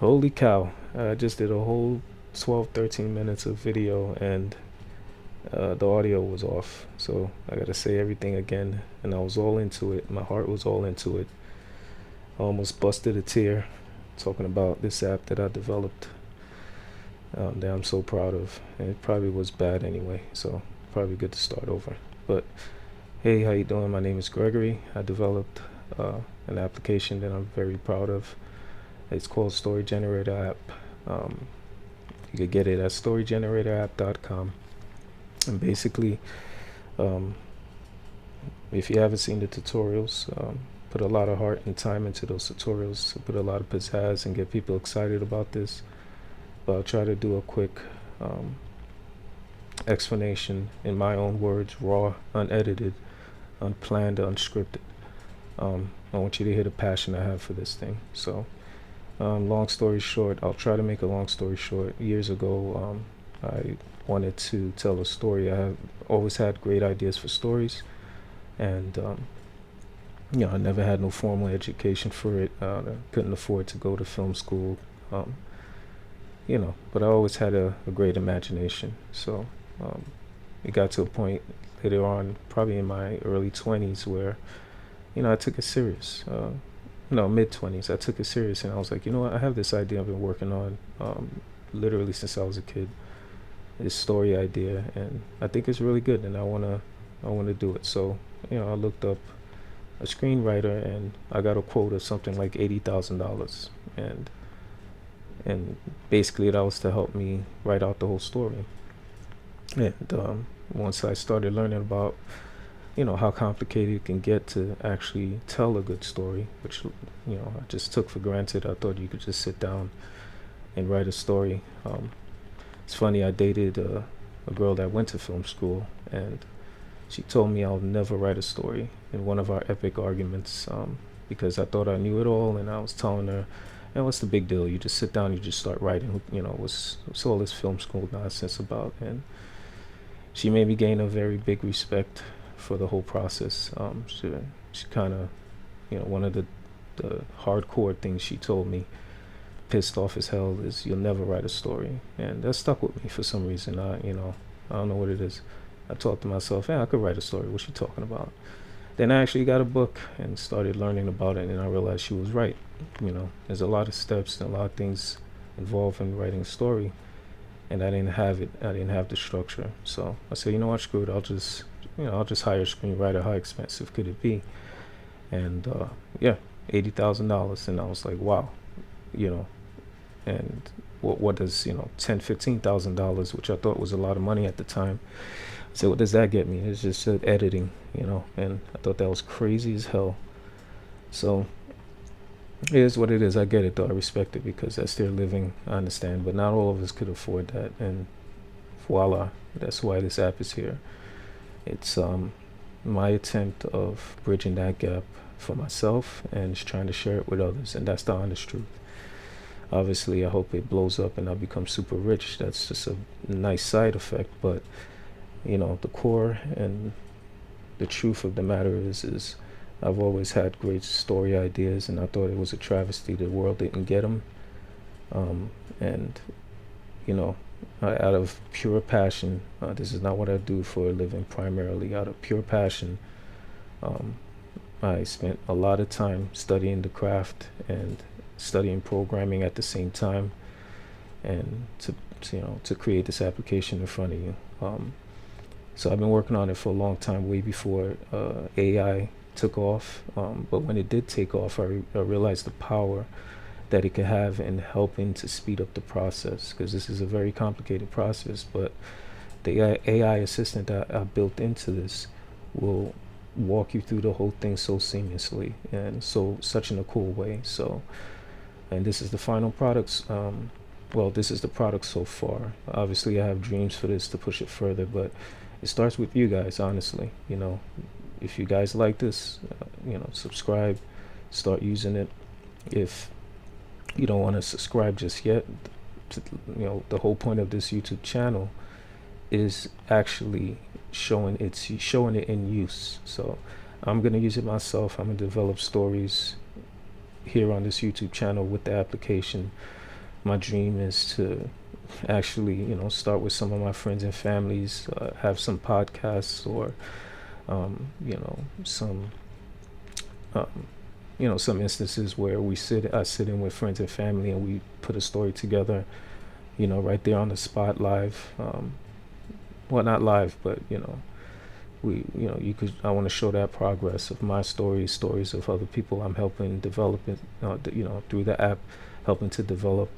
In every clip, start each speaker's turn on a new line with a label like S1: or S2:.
S1: Holy cow. I just did a whole 12, 13 minutes of video and the audio was off. So I gotta say everything again. And I was all into it. My heart was all into it. I almost busted a tear talking about this app that I developed that I'm so proud of. And it probably was bad anyway. So probably good to start over. But hey, how you doing? My name is Gregory. I developed an application that I'm very proud of. It's called Story Generator App. Um, you could get it at storygeneratorapp.com. And basically, um, if you haven't seen the tutorials, put a lot of heart and time into those tutorials. Put a lot of pizzazz and get people excited about this. But I'll try to do a quick um, explanation in my own words, raw, unedited, unplanned, unscripted. I want you to hear the passion I have for this thing. So, long story short, I'll try to make a long story short. Years ago, I wanted to tell a story. I have always had great ideas for stories, and I never had no formal education for it. I couldn't afford to go to film school, um, but I always had a great imagination. So um, it got to a point later on, probably in my early 20s, where I took it serious. No, mid 20s, I took it serious, and I was like, you know what, I have this idea I've been working on literally since I was a kid. This story idea, and I think it's really good, and I wanna do it. So I looked up a screenwriter, and I got a quote of something like $80,000, and basically that was to help me write out the whole story. And once I started learning about how complicated it can get to actually tell a good story, which I just took for granted. I thought you could just sit down and write a story. It's funny, I dated a girl that went to film school, and she told me I'll never write a story in one of our epic arguments, because I thought I knew it all, and I was telling her, what's the big deal? You just sit down, you just start writing. What's all this film school nonsense about? And she made me gain a very big respect for the whole process. She kind of, one of the hardcore things she told me, pissed off as hell, is you'll never write a story, and that stuck with me for some reason. I don't know what it is. I thought to myself, I could write a story. What's she talking about? Then I actually got a book and started learning about it, and I realized she was right. There's a lot of steps and a lot of things involved in writing a story, and I didn't have it. I didn't have the structure. So I said, you know what, screw it. I'll just hire a screenwriter. How expensive could it be? And yeah, $80,000, and I was like, wow, you know. And what does $10,000, $15,000, which I thought was a lot of money at the time. So what does that get me? It's just editing, and I thought that was crazy as hell. So it is what it is. I get it though. I respect it because that's their living. I understand, but not all of us could afford that. And voila, that's why this app is here. It's my attempt of bridging that gap for myself and just trying to share it with others, and that's the honest truth. Obviously, I hope it blows up and I become super rich. That's just a nice side effect, but the core and the truth of the matter is I've always had great story ideas, and I thought it was a travesty the world didn't get them. And you know, out of pure passion, this is not what I do for a living. Primarily, out of pure passion, um, I spent a lot of time studying the craft and studying programming at the same time, and to create this application in front of you. So I've been working on it for a long time, way before AI took off. But when it did take off, I realized the power that it could have in helping to speed up the process, because this is a very complicated process. But the AI assistant that I built into this will walk you through the whole thing so seamlessly and such in a cool way. So, and this is the final products. Well, this is the product so far. Obviously, I have dreams for this to push it further, but it starts with you guys, honestly. If you guys like this, subscribe, start using it. If you don't want to subscribe just yet, the whole point of this YouTube channel is actually showing it in use. So I'm gonna use it myself. I'm gonna develop stories here on this YouTube channel with the application. my dream is to actually, start with some of my friends and families, have some podcasts, or some um, some instances where I sit in with friends and family and we put a story together, right there on the spot, live. Well, not live, but I want to show that progress of my stories of other people I'm helping develop it, through the app, helping to develop,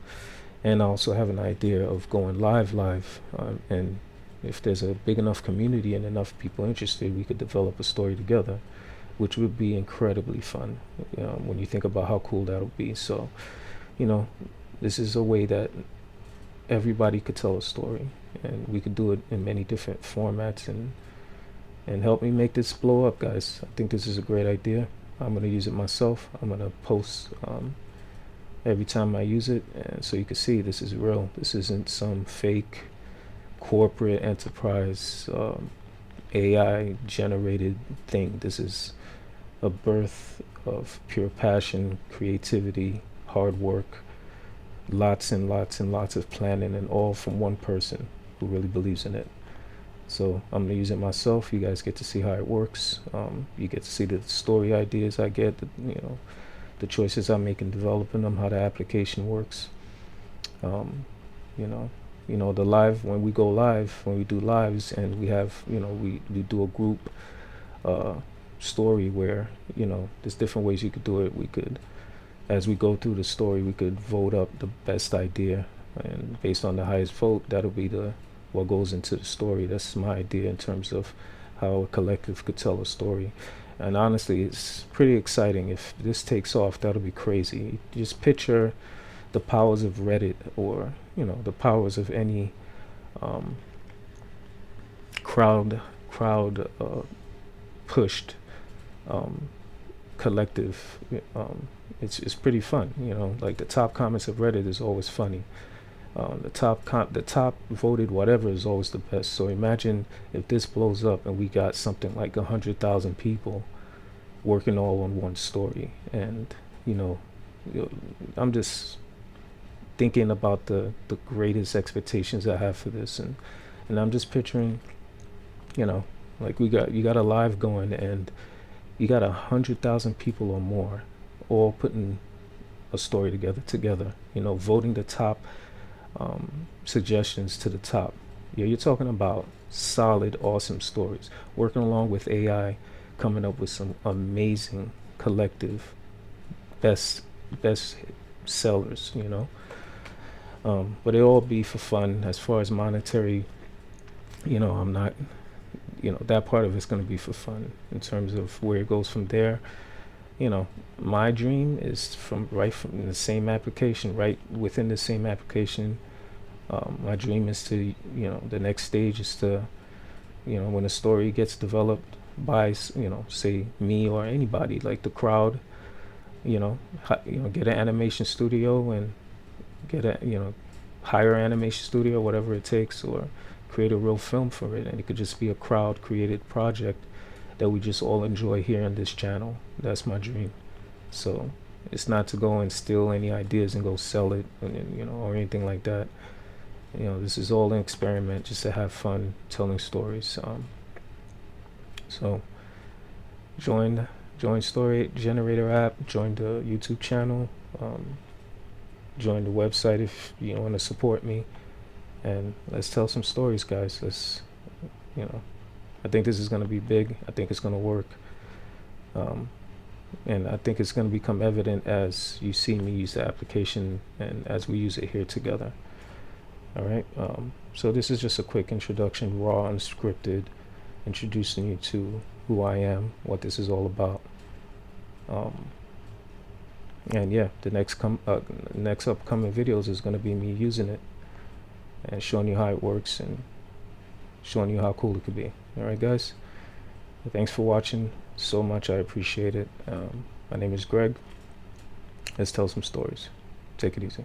S1: and I also have an idea of going live, and if there's a big enough community and enough people interested, we could develop a story together, which would be incredibly fun, when you think about how cool that would be. So, you know, this is a way that everybody could tell a story, and we could do it in many different formats, and help me make this blow up, guys. I think this is a great idea. I'm gonna use it myself. I'm gonna post every time I use it, and so you can see this is real. This isn't some fake corporate enterprise AI generated thing. This is a birth of pure passion, creativity, hard work, lots and lots and lots of planning, and all from one person who really believes in it. So I'm gonna use it myself. You guys get to see how it works. You get to see the story ideas I get, the choices I make in developing them, how the application works. Um, you know, the live, when we go live, when we do lives, and we have, we do a group uh, story where, there's different ways you could do it. We could, as we go through the story, we could vote up the best idea, and based on the highest vote, that'll be what goes into the story. That's my idea in terms of how a collective could tell a story. And honestly, it's pretty exciting. If this takes off, that'll be crazy. Just picture the powers of Reddit, or the powers of any um, crowd pushed um, collective. It's pretty fun. Like the top comments of Reddit is always funny. The top voted whatever is always the best. So imagine if this blows up and we got something like 100,000 people working all on one story. And I'm just thinking about the greatest expectations I have for this, and I'm just picturing, like you got a live going, and you got 100,000 people or more all putting a story together, voting the top suggestions to the top. Yeah, you're talking about solid, awesome stories. Working along with AI, coming up with some amazing collective best sellers. But it'll all be for fun. As far as monetary, I'm not. That part of it's going to be for fun. In terms of where it goes from there, my dream is from the same application, right within the same application. My dream is to, the next stage is to, when a story gets developed by, say me or anybody, like the crowd, get an animation studio and hire an animation studio, whatever it takes, or create a real film for it, and it could just be a crowd created project that we just all enjoy here on this channel. That's my dream. So it's not to go and steal any ideas and go sell it, or anything like that. This is all an experiment, just to have fun telling stories. So join Story Generator app, join the YouTube channel, join the website if you want to support me, and let's tell some stories, guys. I think this is going to be big. I think it's going to work. And I think it's going to become evident as you see me use the application and as we use it here together. All right. So this is just a quick introduction, raw, unscripted, introducing you to who I am, what this is all about. And yeah, the next upcoming videos is going to be me using it and showing you how it works and showing you how cool it could be. All right, guys. Thanks for watching so much. I appreciate it. My name is Greg. Let's tell some stories. Take it easy.